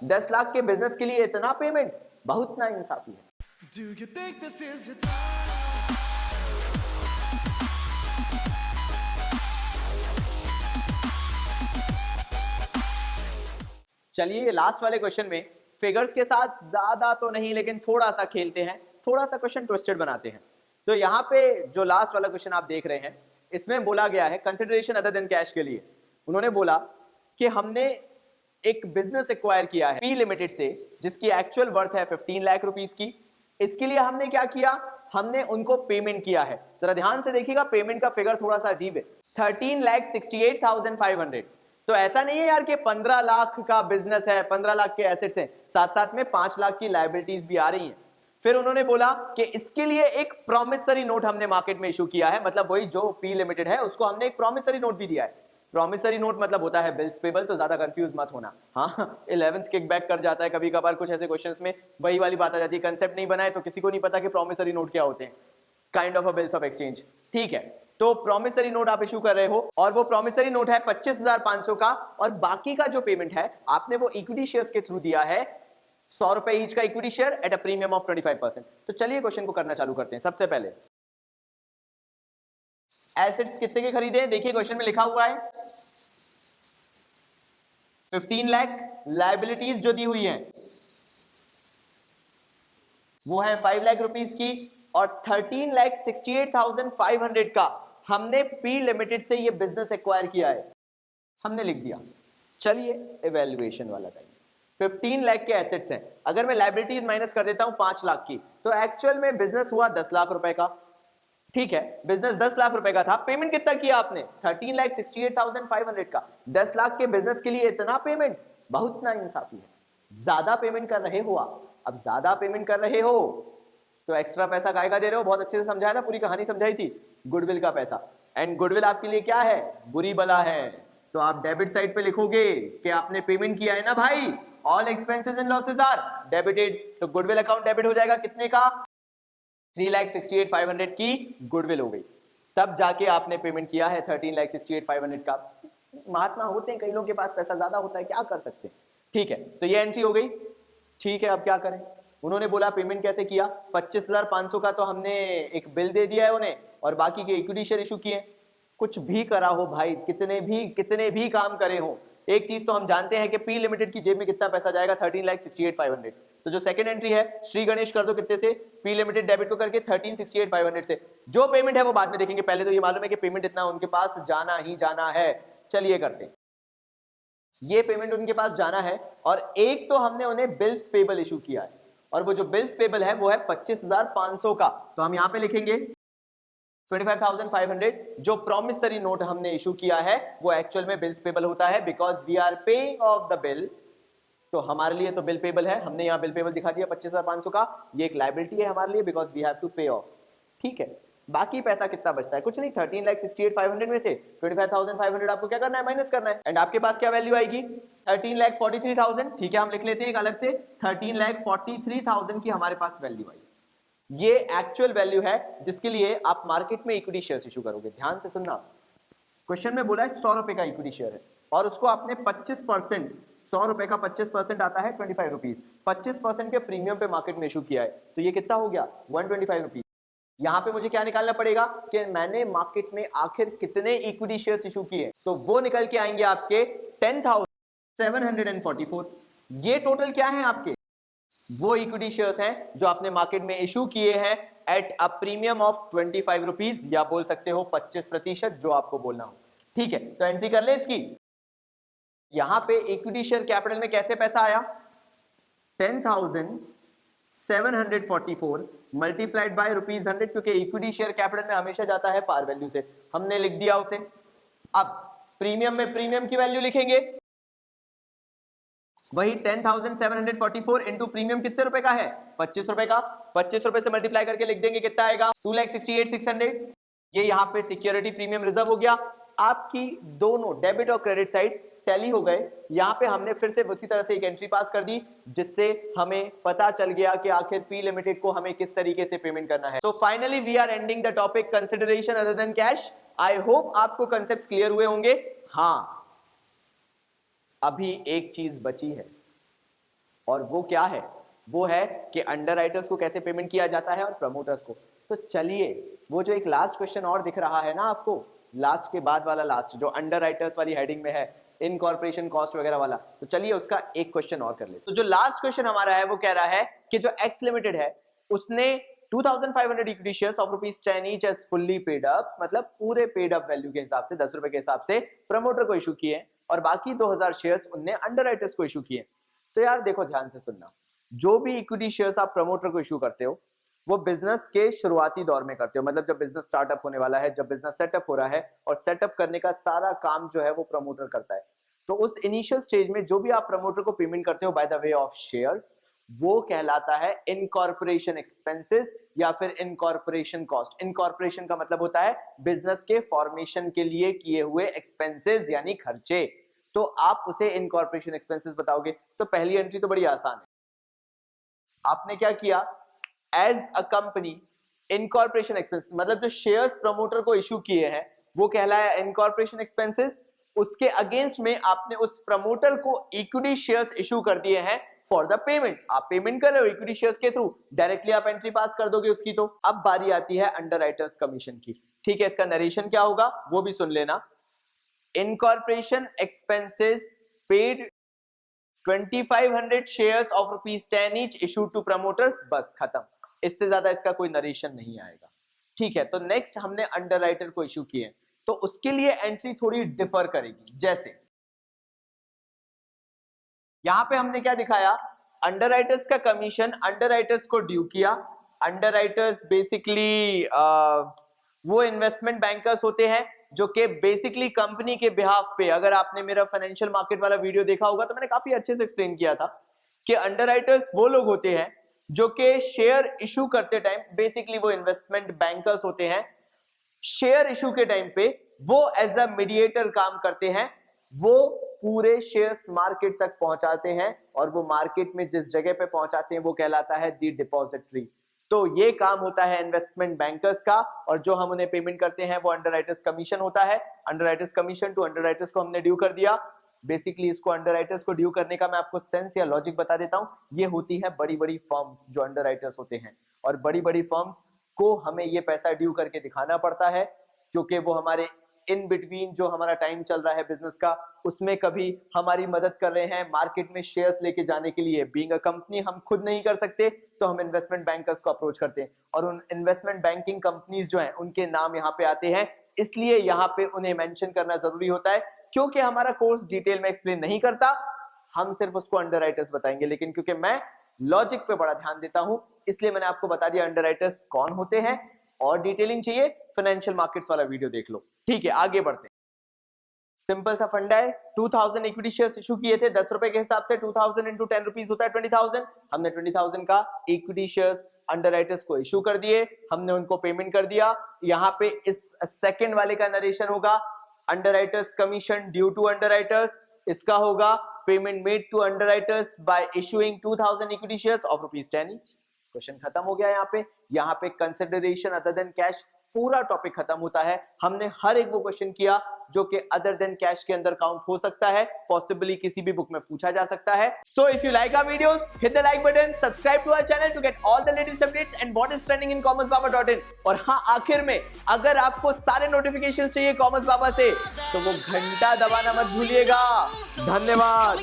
10 लाख के बिजनेस के लिए इतना पेमेंट, बहुत ना इंसाफी है। Do you think this is your time? चलिए लास्ट वाले क्वेश्चन में फिगर्स के साथ ज्यादा तो नहीं लेकिन थोड़ा सा खेलते हैं, थोड़ा सा क्वेश्चन ट्विस्टेड बनाते हैं। तो यहाँ पे जो लास्ट वाला क्वेश्चन आप देख रहे हैं इसमें बोला गया है कंसिडरेशन अदर देन कैश के लिए। उन्होंने बोला कि हमने एक बिजनेस एक्वायर किया है पी लिमिटेड से जिसकी एक्चुअल वर्थ है 15 लाख रुपीस की। इसके लिए हमने क्या किया, हमने उनको पेमेंट किया है। जरा ध्यान से देखिएगा, पेमेंट का फिगर थोड़ा सा अजीब है, 13,68,500। तो ऐसा नहीं है यार कि 15 लाख का बिजनेस है, 15 लाख के एसेट्स हैं, साथ साथ में 5 लाख की लायबिलिटीज भी आ रही हैं। फिर उन्होंने बोला कि इसके लिए एक प्रॉमिसरी नोट हमने मार्केट में इशू किया है, मतलब वही जो पी लिमिटेड है उसको हमने एक प्रॉमिसरी नोट भी दिया है। प्रॉमिसरी नोट मतलब होता है बिल्स पेबल, तो ज्यादा कंफ्यूज मत होना। हाँ 11th किक बैक कर जाता है कभी कभार, कुछ ऐसे क्वेश्चंस में वही वाली बात आ जाती है, कंसेप्ट नहीं बनाए तो किसी को नहीं पता कि प्रॉमिसरी नोट क्या होते हैं, kind of a bills of exchange. ठीक है, तो प्रॉमिसरी नोट आप इशू कर रहे हो और वो प्रॉमिसरी नोट है 25,500 का, और बाकी का जो पेमेंट है आपने वो इक्विटी शेयर्स के थ्रू दिया है, 100 रुपए ईच का equity share at a premium of 25%। तो चलिए क्वेश्चन को करना चालू करते हैं। सबसे पहले एसेट्स कितने के खरीदे हैं, देखिए क्वेश्चन में लिखा हुआ है 15 लाख। लायबिलिटीज जो दी हुई है वो है 5 लाख रुपीस की, और 13,68,500 का हमने पी लिमिटेड से ये बिजनेस एक्वायर किया है, हमने लिख दिया। चलिए इवैल्यूएशन वाला टाइम, 15 लाख के एसेट्स हैं, अगर मैं लायबिलिटीज माइनस कर देता हूं 5 लाख की, तो एक्चुअल में बिजनेस हुआ 10 लाख रुपए का। ठीक है, बिजनेस 10 लाख रुपए का था, पेमेंट कितना किया आपने 13,68,500 का। 10 लाख के बिजनेस के लिए इतना पेमेंट, बहुत ना इंसाफी है। ज्यादा पेमेंट कर रहे हो आप, अब ज्यादा पेमेंट कर रहे हो तो एक्स्ट्रा पैसा काहे का दे रहे हो, बहुत अच्छे से समझाया था, पूरी कहानी समझाई थी, गुडविल का पैसा। एंड गुडविल आपके लिए क्या है, बुरी बला है। तो आप डेबिट साइड पे लिखोगे कि आपने पेमेंट किया है ना भाई, all expenses and losses are debited, तो गुडविल अकाउंट डेबिट हो जाएगा कितने का, 3,68,500 की गुडविल हो गई। तब जाके आपने पेमेंट किया है 13,68,500 का। महात्मा होते हैं, कई लोगों के पास पैसा ज्यादा होता है, क्या कर सकते हैं। ठीक है, तो ये एंट्री हो गई। ठीक है, अब क्या करें, उन्होंने बोला पेमेंट कैसे किया, 25,500 का तो हमने एक बिल दे दिया है उन्हें, और बाकी के इक्विटी शेयर इशू किए। कुछ भी करा हो भाई, कितने भी काम करे हो, एक चीज तो हम जानते हैं कि पी लिमिटेड की जेब में कितना पैसा जाएगा, 13,68,500। तो जो सेकंड एंट्री है श्री गणेश कर दो कितने से, पी लिमिटेड डेबिट को करके 13,68,500 से। जो पेमेंट है वो बाद में देखेंगे, पहले तो ये मालूम है कि पेमेंट इतना उनके पास जाना ही जाना है। चलिए करते हैं, ये पेमेंट उनके पास जाना है, और एक तो हमने उन्हें बिल्स पेबल इशू किया है, और वो जो बिल्स पेबल है वो है 25,500 का। तो हम यहां पे लिखेंगे 25,500। जो प्रॉमिसरी नोट हमने इशू किया है वो एक्चुअल में बिल्स पेबल होता है, because we are paying off the bill. तो हमारे लिए तो बिल पेबल है, हमने यहां बिल पेबल दिखा दिया 25,500 का, ये एक लायबिलिटी है हमारे लिए, बिकॉज वी हैव टू पे ऑफ। ठीक है, बाकी पैसा कितना बचता है, कुछ नहीं, 13,68,500 में से 25,500 आपको क्या करना है, माइनस करना है। एंड आपके पास क्या वैल्यू आएगी, 13,43,000। ठीक है, हम लिख लेते हैं एक अलग से, 13,43,000 की हमारे पास वैल्यू आई। ये एक्चुअल वैल्यू है जिसके लिए आप मार्केट में इक्विटी शेयर इशू करोगे। ध्यान से सुनना, क्वेश्चन में बोला है 100 रुपए का इक्विटी शेयर है, और उसको आपने 25%, 100 रुपए का 25% आता है 25 रुपीज, 25% के प्रीमियम पे मार्केट में इशू किया है, तो ये कितना हो गया 125 रुपीज। यहां पे मुझे क्या निकालना पड़ेगा कि मैंने मार्केट में आखिर कितने इक्विटी शेयर्स इशू किए, तो वो निकल के आएंगे आपके 10,744। ये टोटल क्या है आपके, वो इक्विटी शेयर्स हैं जो आपने मार्केट में इशू किए हैं at a premium of 25 rupees, या बोल सकते हो 25%, जो आपको बोलना हो। ठीक है, तो एंट्री कर ले इसकी। यहां पे इक्विटी शेयर कैपिटल में कैसे पैसा आया, 10,744 मल्टीप्लाइड बाय ₹100, क्योंकि इक्विटी शेयर कैपिटल में हमेशा जाता है पार वैल्यू से, हमने लिख दिया उसे। अब प्रीमियम में प्रीमियम की वैल्यू लिखेंगे, वही 10,744 इंटू प्रीमियम कितने रुपए का है, 25 रुपए का, 25 रुपए से मल्टीप्लाई करके लिख देंगे, कितना आएगा 2,68,600। ये यहाँ पे सिक्योरिटी प्रीमियम रिजर्व हो गया। आपकी दोनों डेबिट और क्रेडिट साइड टैली हो गए। यहाँ पे हमने फिर से उसी तरह से एक एंट्री पास कर दी, जिससे हमें पता चल गया कि आखिर पी लिमिटेड को हमें किस तरीके से पेमेंट करना है। तो finally we are ending the topic consideration other than cash. I hope आपको कंसेप्ट क्लियर हुए होंगे। हाँ, अभी एक चीज बची है, और वो क्या है, वो है कि अंडरराइटर्स को कैसे पेमेंट किया जाता है और प्रमोटर्स को। तो चलिए वो जो एक लास्ट क्वेश्चन और दिख रहा है ना आपको, लास्ट के बाद वाला लास्ट जो अंडरराइटर्स वाली हेडिंग में है, इनकॉर्पोरेशन कॉस्ट वगैरह वाला, तो चलिए उसका एक क्वेश्चन और कर ले। तो जो लास्ट क्वेश्चन हमारा है वो कह रहा है कि जो एक्स लिमिटेड है उसने 2500 equity shares of ₹10 each as fully paid up, मतलब पूरे पेड अप वैल्यू के हिसाब से 10 रुपए के हिसाब से प्रमोटर को इशू किए और बाकी 2000 शेयर्स उनने अंडरराइटर्स को इशू किए। तो यार देखो ध्यान से सुनना, जो भी इक्विटी शेयर्स आप प्रमोटर को इशू करते हो वो बिजनेस के शुरुआती दौर में करते हो, मतलब जब बिजनेस स्टार्टअप होने वाला है, जब बिजनेस सेटअप हो रहा है, और सेटअप करने का सारा काम जो है वो प्रमोटर करता है। तो उस इनिशियल स्टेज में जो भी आप प्रमोटर को पेमेंट करते हो by the way of shares, वो कहलाता है इनकॉर्पोरेशन एक्सपेंसेस या फिर इनकॉर्पोरेशन कॉस्ट। इनकॉर्पोरेशन का मतलब होता है बिजनेस के फॉर्मेशन के लिए किए हुए एक्सपेंसेस यानी खर्चे, तो आप उसे इनकॉर्पोरेशन एक्सपेंसेस बताओगे। तो पहली एंट्री तो बड़ी आसान है, आपने क्या किया, as a company incorporation expenses, मतलब जो शेयर्स प्रमोटर को इशू किए हैं वो कहलाया इनकॉर्पोरेशन एक्सपेंसेस। उसके अगेंस्ट में आपने उस प्रमोटर को इक्विटी शेयर्स इशू कर दिए हैं फॉर द पेमेंट। आप पेमेंट कर रहे हो इक्विटी शेयर्स के थ्रू, डायरेक्टली आप एंट्री पास कर दोगे उसकी। तो अब बारी आती है अंडरराइटर्स कमीशन की। ठीक है, इसका नरेशन क्या होगा वो भी सुन लेना। Incorporation expenses paid 2500 shares of ₹10 each issued to promoters, बस खत्म। इससे ज्यादा इसका कोई नरेशन नहीं आएगा। ठीक है, तो नेक्स्ट हमने अंडरराइटर को इशू किए, तो उसके लिए एंट्री थोड़ी डिफर करेगी। जैसे यहां पे हमने क्या दिखाया, अंडरराइटर्स का कमीशन अंडरराइटर्स को ड्यू किया। अंडरराइटर्स बेसिकली वो इन्वेस्टमेंट बैंकर्स होते हैं जो कि बेसिकली कंपनी के बिहाफ पे, अगर आपने मेरा फाइनेंशियल मार्केट वाला वीडियो देखा होगा तो मैंने काफी अच्छे से एक्सप्लेन किया था कि अंडरराइटर्स वो लोग होते हैं जो कि शेयर इशू करते टाइम, बेसिकली वो इन्वेस्टमेंट बैंकर्स होते हैं। शेयर इशू के टाइम पे वो एज अ मीडिएटर काम करते हैं, वो पूरे शेयर्स मार्केट तक पहुंचाते हैं और वो मार्केट में जिस जगह पे पहुंचाते हैं वो कहलाता है दी डिपॉजिटरी। तो ये काम होता है इन्वेस्टमेंट बैंकर्स का, और जो हम उन्हें पेमेंट करते हैं वो अंडरराइटर्स कमीशन होता है। अंडरराइटर्स कमीशन टू अंडरराइटर्स को हमने ड्यू कर दिया। बेसिकली इसको अंडरराइटर्स को ड्यू करने का मैं आपको सेंस या लॉजिक बता देता हूं। ये होती है बड़ी बड़ी फर्म्स जो अंडरराइटर्स होते हैं, और बड़ी बड़ी फर्म्स को हमें ये पैसा ड्यू करके दिखाना पड़ता है, क्योंकि वो हमारे इन बिटवीन जो हमारा टाइम चल रहा है बिजनेस का, उसमें कभी हमारी मदद कर रहे हैं मार्केट में शेयर्स लेके जाने के लिए। बीइंग अ कंपनी हम खुद नहीं कर सकते तो हम इन्वेस्टमेंट बैंकर्स को अप्रोच करते हैं, और उन इन्वेस्टमेंट बैंकिंग कंपनीज जो हैं उनके नाम यहाँ पे आते हैं। इसलिए यहाँ पे उन्हें मेंशन करना जरूरी होता है, क्योंकि हमारा कोर्स डिटेल में एक्सप्लेन नहीं करता, हम सिर्फ उसको अंडरराइटर्स बताएंगे। लेकिन क्योंकि मैं लॉजिक पे बड़ा ध्यान देता हूं, इसलिए मैंने आपको बता दिया अंडरराइटर्स कौन होते हैं। और डिटेलिंग चाहिए, फाइनेंशियल मार्केट्स वाला वीडियो देख लो। ठीक है, आगे बढ़ते हैं। सिंपल सा फंडा है, 2000 इक्विटी शेयर्स इशू किए थे 10 रुपए के हिसाब से। 2000 इंटू 10 रुपीज होता है 20,000। हमने 20,000 का इक्विटी शेयर्स अंडरराइटर्स को इशू कर दिए, हमने उनको पेमेंट कर दिया। यहाँ पे इस सेकंड वाले का नरेशन होगा underwriters commission due to underwriters. इसका होगा payment made to underwriters by issuing 2000 equity shares of ₹10 each. Question खत्म हो गया। यहाँ पे कंसिडरेशन अदर देन कैश पूरा टॉपिक खत्म होता है। हमने हर एक वो क्वेश्चन किया जो कि अदर देन कैश के अंदर काउंट हो सकता है, पॉसिबली किसी भी बुक में पूछा जा सकता है। So if you like our videos, hit the like button, subscribe to our channel to get all the latest updates and what is trending in commercebaba.in। और हाँ, आखिर में अगर आपको सारे नोटिफिकेशन चाहिए कॉमर्स बाबा से तो वो घंटा दबाना मत भूलिएगा। धन्यवाद।